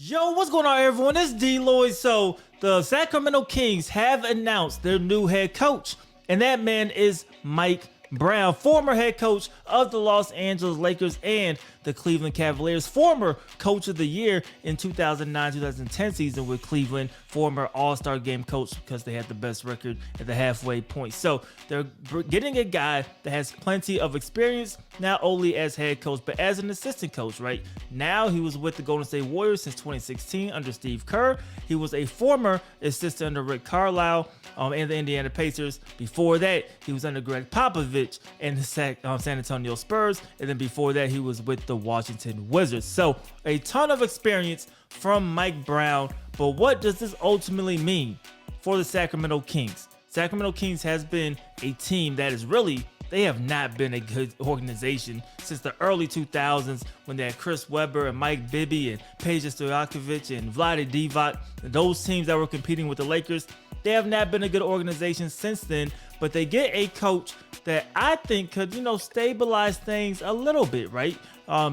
Yo, what's going on, everyone? It's DLloyd. So, the Sacramento Kings have announced their new head coach, and that man is Mike Brown, former head coach of the Los Angeles Lakers and the Cleveland Cavaliers, former coach of the year in 2009-2010 season with Cleveland, former All-Star game coach because they had the best record at the halfway point. So they're getting a guy that has plenty of experience, not only as head coach, but as an assistant coach, right? Now he was with the Golden State Warriors since 2016 under Steve Kerr. He was a former assistant under Rick Carlisle and the Indiana Pacers. Before that, he was under Greg Popovich and the San Antonio Spurs. And then before that, he was with the Washington Wizards. So a ton of experience from Mike Brown. But what does this ultimately mean for the Sacramento Kings? Sacramento Kings has been a team that is really, they have not been a good organization since the early 2000s when they had Chris Webber and Mike Bibby and Peja Stojakovic and Vlade Divac. And those teams that were competing with the Lakers, they have not been a good organization since then. But they get a coach that I think could, stabilize things a little bit, right?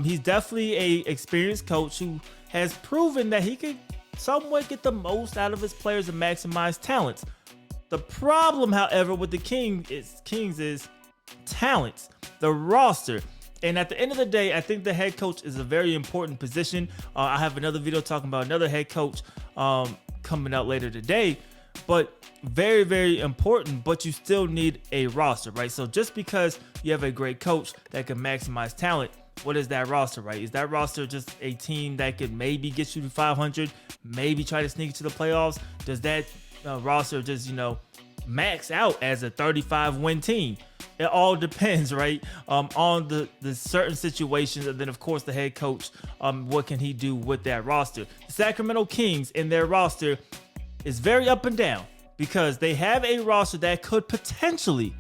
He's definitely a experienced coach who has proven that he could somewhat get the most out of his players and maximize talents. The problem, however, with the Kings is talents, the roster. And at the end of the day, I think the head coach is a very important position. I have another video talking about another head coach coming out later today. But very, very important, but you still need a roster, right? So just because you have a great coach that can maximize talent, what is that roster, right? Is that roster just a team that could maybe get you to 500, maybe try to sneak into the playoffs? Does that roster just, max out as a 35-win team? It all depends, right? On the certain situations, and then of course the head coach, what can he do with that roster? The Sacramento Kings in their roster is very up and down because they have a roster that could potentially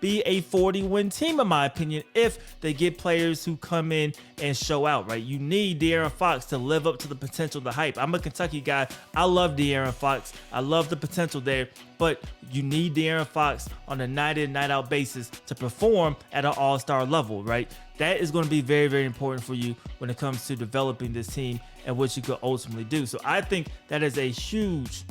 be a 40-win team, in my opinion, if they get players who come in and show out, right? You need De'Aaron Fox to live up to the potential, the hype. I'm a Kentucky guy. I love De'Aaron Fox. I love the potential there, but you need De'Aaron Fox on a night-in, night-out basis to perform at an all-star level, right? That is going to be very, very important for you when it comes to developing this team and what you could ultimately do. So I think that is a huge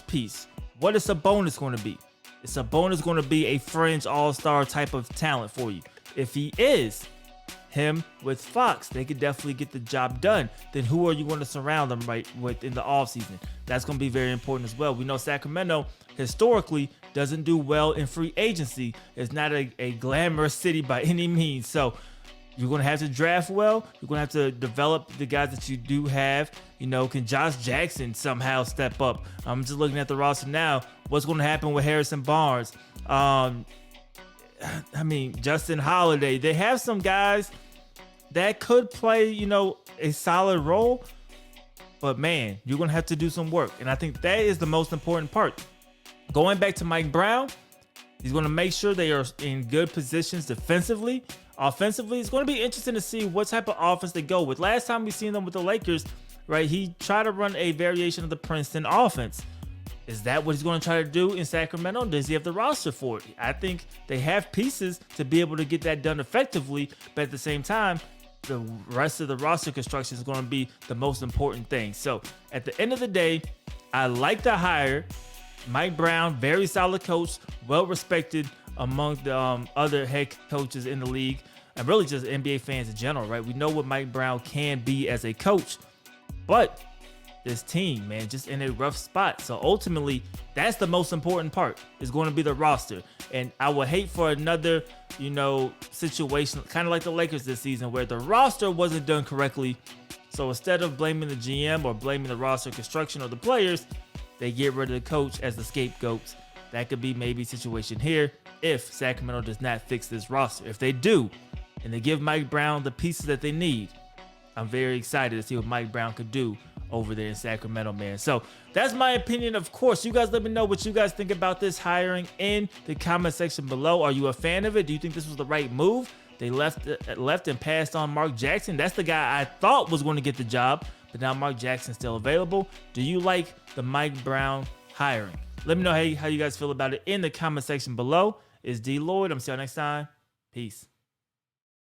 piece. What is a bonus going to be? It's a bonus going to be a fringe all-star type of talent for you. If he is, him with Fox, they could definitely get the job done. Then who are you going to surround them with in the offseason? That's going to be very important as well. We know Sacramento historically doesn't do well in free agency. It's not a glamorous city by any means. So you're going to have to draft well. You're going to have to develop the guys that you do have. Can Josh Jackson somehow step up? I'm just looking at the roster now. What's going to happen with Harrison Barnes? Justin Holiday. They have some guys that could play, a solid role. But man, you're going to have to do some work. And I think that is the most important part. Going back to Mike Brown, he's going to make sure they are in good positions defensively. Offensively, it's going to be interesting to see what type of offense they go with. Last time we seen them with the Lakers, right, he tried to run a variation of the Princeton offense. Is that what he's going to try to do in Sacramento? Does he have the roster for it? I think they have pieces to be able to get that done effectively, but at the same time, the rest of the roster construction is going to be the most important thing. So at the end of the day, I like the hire. Mike Brown, very solid coach, well respected among the other head coaches in the league, and really just NBA fans in general, right? We know what Mike Brown can be as a coach, but this team, man, just in a rough spot. So ultimately, that's the most important part, is going to be the roster. And I would hate for another, situation, kind of like the Lakers this season, where the roster wasn't done correctly. So instead of blaming the GM or blaming the roster construction or the players, they get rid of the coach as the scapegoats. That could be maybe a situation here if Sacramento does not fix this roster. If they do, and they give Mike Brown the pieces that they need, I'm very excited to see what Mike Brown could do over there in Sacramento, man. So that's my opinion. Of course, you guys let me know what you guys think about this hiring in the comment section below. Are you a fan of it? Do you think this was the right move? They left and passed on Mark Jackson. That's the guy I thought was going to get the job, but now Mark Jackson's still available. Do you like the Mike Brown hiring? Let me know how you guys feel about it in the comment section below. It's DLloyd. I'm see y'all next time. Peace.